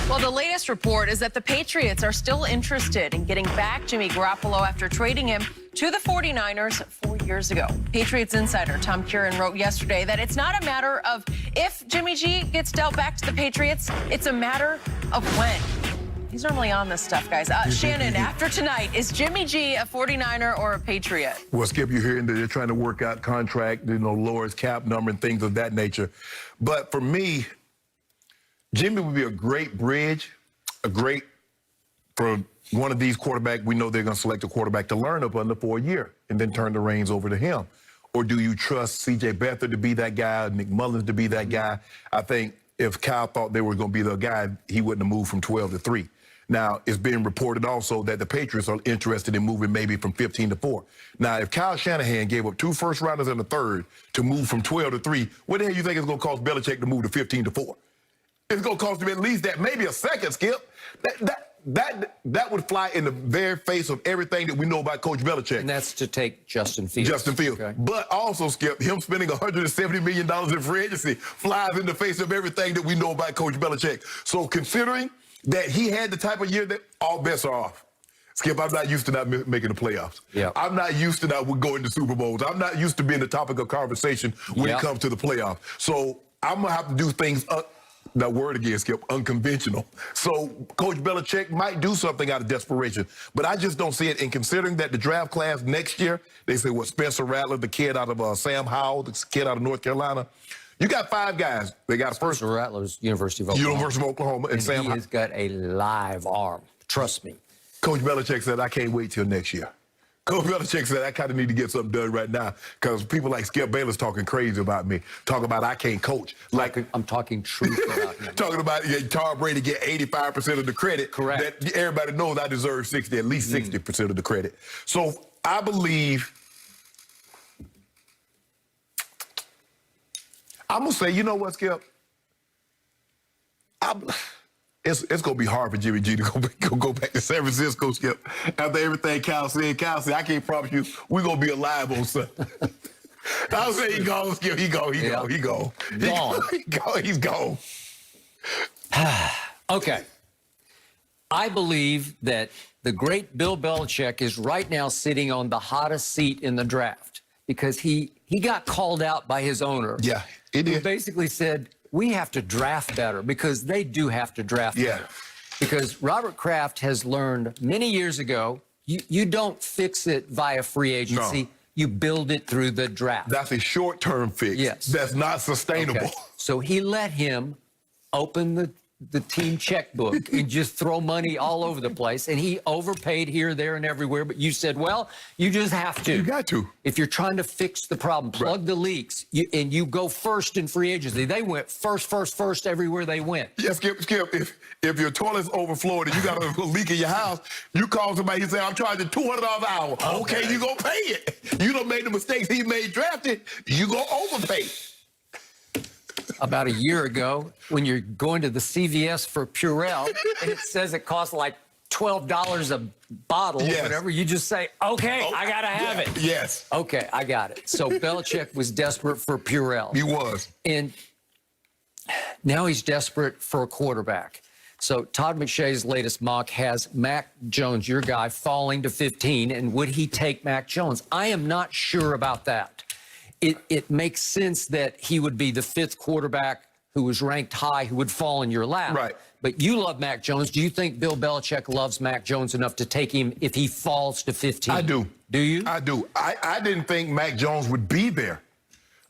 Well, the latest report is that the Patriots are still interested in getting back Jimmy Garoppolo after trading him to the 49ers 4 years ago. Patriots insider Tom Curran wrote yesterday that it's not a matter of if Jimmy G gets dealt back to the Patriots, it's a matter of when. He's normally on this stuff, guys. Shannon, after tonight, is Jimmy G a 49er or a Patriot? Well, Skip, you're hearing that they're trying to work out contract, lower his cap number and things of that nature. But for me, Jimmy would be a great bridge, for one of these quarterbacks. We know they're going to select a quarterback to learn up under for a year and then turn the reins over to him. Or do you trust C.J. Beathard to be that guy, Nick Mullins to be that guy? I think if Kyle thought they were going to be the guy, he wouldn't have moved from 12 to 3. Now, it's being reported also that the Patriots are interested in moving maybe from 15 to 4. Now, if Kyle Shanahan gave up 2 first-rounders and a third to move from 12 to 3, what the hell you think it's going to cost Belichick to move to 15 to 4? It's going to cost him at least that, maybe a second, Skip. That would fly in the very face of everything that we know about Coach Belichick. And that's to take Justin Fields. Justin Fields. Okay. But also, Skip, him spending $170 million in free agency flies in the face of everything that we know about Coach Belichick. So considering that he had the type of year that all bets are off. Skip, I'm not used to not making the playoffs. Yep. I'm not used to not going to Super Bowls. I'm not used to being the topic of conversation when it comes to the playoffs. So I'm going to have to do things that word again, Skip, unconventional. So Coach Belichick might do something out of desperation, but I just don't see it. And considering that the draft class next year, they say, Spencer Rattler, the kid out of Sam Howell, the kid out of North Carolina, you got 5 guys. They got first. Spencer Rattler's University of Oklahoma. University of Oklahoma. And Sam he has got a live arm. Trust me. Coach Belichick said, I can't wait till next year. Coach Belichick said, I kind of need to get something done right now because people like Skip Bayless talking crazy about me, talking about I can't coach. I'm talking truth about him. Talking about Tom Brady get 85% of the credit. Correct. That everybody knows I deserve 60, at least 60% of the credit. So I believe, I'm going to say, you know what, Skip? It's going to be hard for Jimmy G to go back to San Francisco, Skip. After everything Cal said, I can't promise you we're going to be alive on Sunday. I'll say he gone, Skip. He gone. He's gone. Okay. I believe that the great Bill Belichick is right now sitting on the hottest seat in the draft because he got called out by his owner. Yeah, he did. Who basically said, we have to draft better because they do have to draft better. Because Robert Kraft has learned many years ago, you don't fix it via free agency. No. You build it through the draft. That's a short-term fix. Yes. That's not sustainable. Okay. So he let him open the team checkbook and just throw money all over the place. And he overpaid here, there, and everywhere. But you said, well, you just have to. You got to. If you're trying to fix the problem, plug the leaks, and you go first in free agency. They went first everywhere they went. Yeah, Skip, if your toilet's overflowing and you got a leak in your house, you call somebody and say, I'm charging $200 an hour. Okay, you gonna pay it. You done made the mistakes he made drafting, you gonna overpay. About a year ago, when you're going to the CVS for Purell, and it says it costs like $12 a bottle, or whatever, you just say, okay, I got to have it. Yes. Okay, I got it. So Belichick was desperate for Purell. He was. And now he's desperate for a quarterback. So Todd McShay's latest mock has Mac Jones, your guy, falling to 15. And would he take Mac Jones? I am not sure about that. It makes sense that he would be the 5th quarterback who was ranked high, who would fall in your lap. Right. But you love Mac Jones. Do you think Bill Belichick loves Mac Jones enough to take him if he falls to 15? I do. Do you? I do. I didn't think Mac Jones would be there.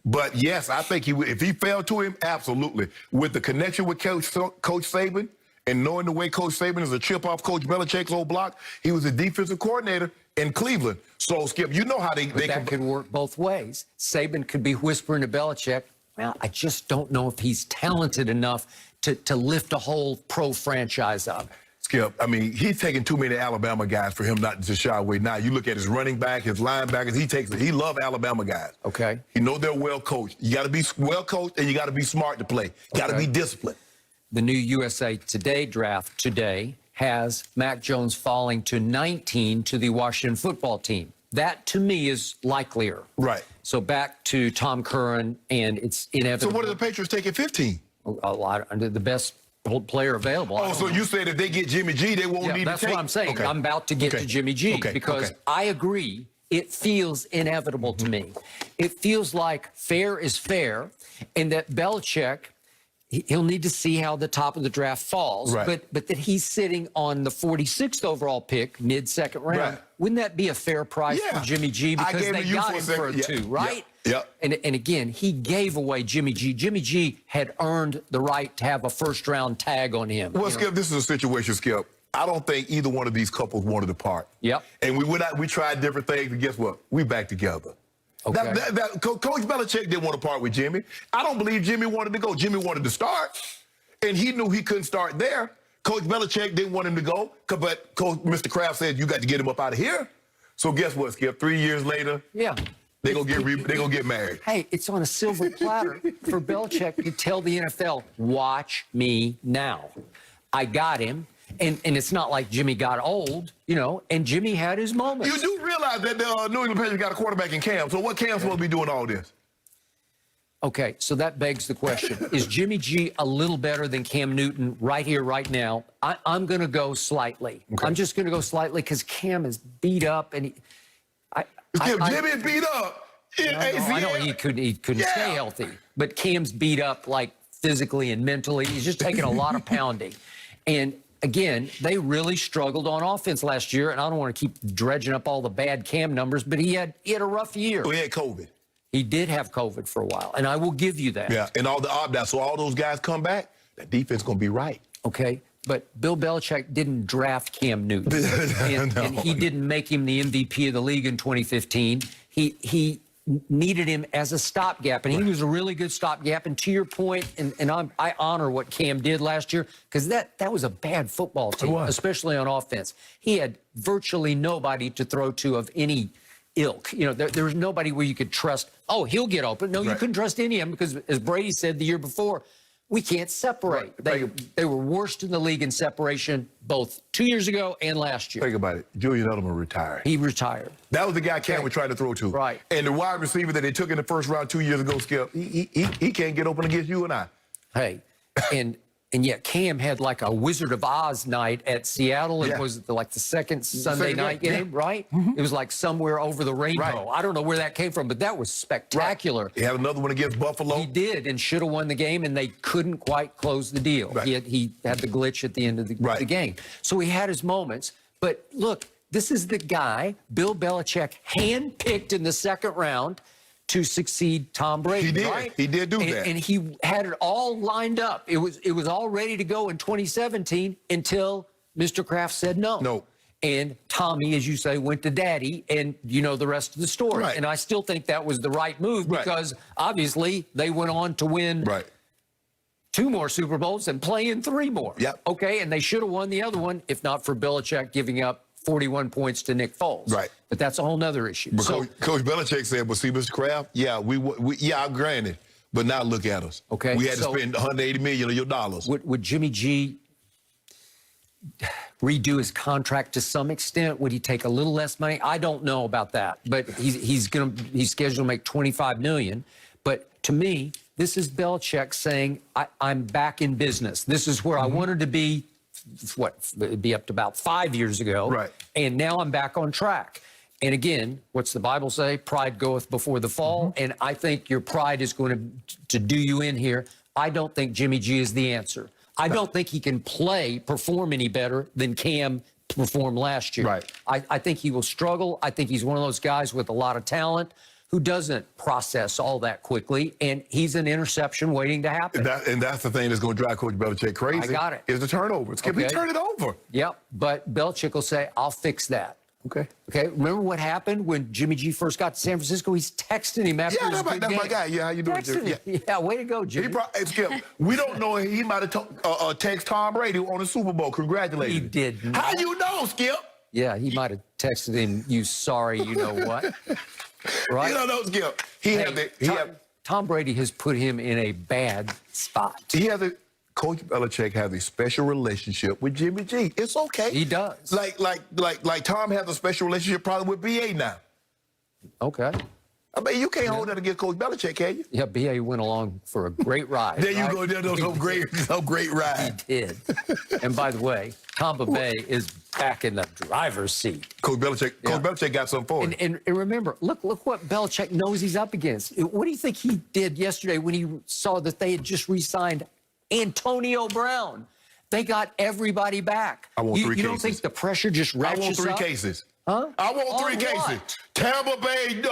But, yes, I think he would. If he fell to him, absolutely. With the connection with Coach Saban and knowing the way Coach Saban is a chip off Coach Belichick's old block, he was a defensive coordinator in Cleveland. So, Skip, you know how they that could work both ways. Saban could be whispering to Belichick, well, I just don't know if he's talented enough to lift a whole pro franchise up. Skip, I mean, he's taking too many Alabama guys for him not to shy away. Now, you look at his running back, his linebackers, he loves Alabama guys. Okay. He know they're well coached. You got to be well coached and you got to be smart to play. You got to be disciplined. The new USA Today draft today has Mac Jones falling to 19 to the Washington football team. That, to me, is likelier. Right. So back to Tom Curran, and it's inevitable. So what are the Patriots taking 15? A lot. Under the best player available. Oh, so you said if they get Jimmy G, they won't need to take? That's what I'm saying. Okay. I'm about to get to Jimmy G because I agree. It feels inevitable to me. It feels like fair is fair, and that Belichick, he'll need to see how the top of the draft falls, but that he's sitting on the 46th overall pick, mid-second round. Right. Wouldn't that be a fair price for Jimmy G? Because they got him for a 2, right? Yep. And again, he gave away Jimmy G. Jimmy G had earned the right to have a first-round tag on him. Well, Skip, this is a situation, Skip. I don't think either one of these couples wanted to part. Yep. And we tried different things, and guess what? We back together. Okay. Coach Belichick didn't want to part with Jimmy. I don't believe Jimmy wanted to go. Jimmy wanted to start, and he knew he couldn't start there. Coach Belichick didn't want him to go, but Mr. Kraft said, you got to get him up out of here. So guess what, Skip? 3 years later, they're gonna get married. Hey, it's on a silver platter for Belichick to tell the NFL, watch me now. I got him. And it's not like Jimmy got old, and Jimmy had his moments. You do realize that the New England Patriots got a quarterback in Cam. So what Cam's supposed to be doing all this? Okay, so that begs the question. Is Jimmy G a little better than Cam Newton right here, right now? I'm going to go slightly. I'm just going to go slightly because Cam is beat up. And Jimmy's beat up. I know he couldn't stay healthy. But Cam's beat up, like, physically and mentally. He's just taking a lot of pounding. And again, they really struggled on offense last year, and I don't want to keep dredging up all the bad Cam numbers, but he had a rough year. He had COVID. He did have COVID for a while, and I will give you that. Yeah, and all the opt-outs. So all those guys come back, that defense going to be right. Okay, but Bill Belichick didn't draft Cam Newton, and he didn't make him the MVP of the league in 2015. He needed him as a stopgap, and he was a really good stopgap. And to your point, and I honor what Cam did last year, because that was a bad football team, especially on offense. He had virtually nobody to throw to of any ilk. There was nobody where you could trust, oh, he'll get open. No, you couldn't trust any of them because, as Brady said the year before, we can't separate. They were worst in the league in separation both 2 years ago and last year. Think about it. Julian Edelman retired. He retired. That was the guy Cam was trying to throw to. Right. And the wide receiver that they took in the first round 2 years ago, Skip, he can't get open against you and I. Hey, and yet Cam had like a Wizard of Oz night at Seattle. It was like the second Sunday night game, right? It was like somewhere over the rainbow. I don't know where that came from, but that was spectacular. He had another one against Buffalo. He did, and should have won the game, and they couldn't quite close the deal. He had the glitch at the end of the game. So he had his moments. But look, this is the guy Bill Belichick handpicked in the second round to succeed Tom Brady. He did. Right? He did do that. And he had it all lined up. It was all ready to go in 2017 until Mr. Kraft said no. No. And Tommy, as you say, went to daddy, and you know the rest of the story. And I still think that was the right move because obviously they went on to win 2 more Super Bowls and play in 3 more. Okay, and they should have won the other one if not for Belichick giving up 41 points to Nick Foles. But that's a whole nother issue. But Coach Belichick said, well, see, Mr. Kraft, I'm granted, but now look at us. Okay. We had to spend $180 million of your dollars. Would Jimmy G redo his contract to some extent? Would he take a little less money? I don't know about that, but he's scheduled to make $25 million. But to me, this is Belichick saying, I'm back in business. This is where I wanted to be. It'd be up to about 5 years ago. And now I'm back on track. And again, what's the Bible say? Pride goeth before the fall. And I think your pride is going to do you in here. I don't think Jimmy G is the answer. I don't think he can perform any better than Cam performed last year. I think he will struggle. I think he's one of those guys with a lot of talent who doesn't process all that quickly, and he's an interception waiting to happen. And that's the thing that's going to drive Coach Belichick crazy. I got it. Is the turnovers. Can we turn it over? Yep, but Belichick will say, I'll fix that. Okay. Remember what happened when Jimmy G first got to San Francisco? He's texting him after his good that's game. my guy. Yeah, how you doing, Jimmy? Yeah, way to go, Jimmy. Skip, we don't know. He might have texted Tom Brady on the Super Bowl. Congratulations. He did not. How you know, Skip? Yeah, he might have texted him, you sorry, you know what? Right? You don't know, Skip. Tom Brady has put him in a bad spot. Coach Belichick has a special relationship with Jimmy G. It's okay. He does. Like Tom has a special relationship probably with BA now. Okay. I mean, you can't hold that against Coach Belichick, can you? Yeah, BA went along for a great ride. There you right? go. There's some great ride. He did. And by the way, Tampa Bay is back in the driver's seat. Coach Belichick got something for him. And remember, look what Belichick knows he's up against. What do you think he did yesterday when he saw that they had just re-signed Antonio Brown? They got everybody back. I want 3 cases. You don't think the pressure just ratchets I want 3 up? cases. Huh? I want 3 On cases. what? Tampa Bay,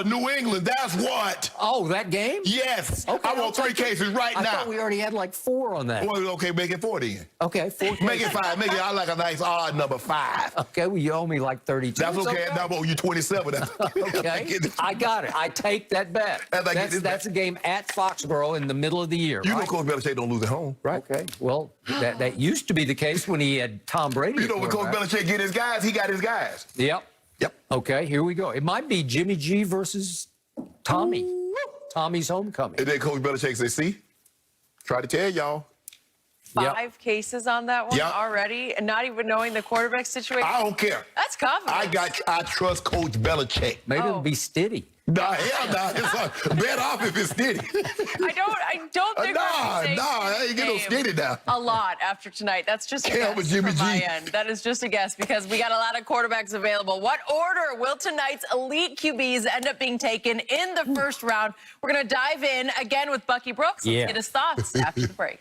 New England. That's what. Oh, that game? Yes. Okay, I want 3 cases right I now. thought we already had like 4 on that. Well, okay, make it 4 then. Okay, 4 cases. Make it 5. Make it. I like a nice odd number 5. Okay, well, you owe me like 32. That's It's okay. Now I owe you 27. Okay, I got it. I take that bet. That's a game at Foxborough in the middle of the year. You right? know Coach Belichick don't lose at home, right? Okay. Well, that used to be the case when he had Tom Brady. You know when Coach Belichick get his guys, he got his guys. Yep. Yep. Okay, here we go. It might be Jimmy G versus Tommy. Tommy's homecoming. And then Coach Belichick said, see, try to tell y'all. 5 cases on that one Yep. already, and not even knowing the quarterback situation. I don't care. That's confidence. I trust Coach Belichick. Maybe it'll be Stiddy. Nah, hell nah. It's bet off if it's steady. I don't think we're gonna say I ain't get no name steady now. a lot after tonight. That's just a Hell with guess Jimmy from my G. end. That is just a guess because we got a lot of quarterbacks available. What order will tonight's elite QBs end up being taken in the first round? We're going to dive in again with Bucky Brooks. Let's Yeah. get his thoughts after the break.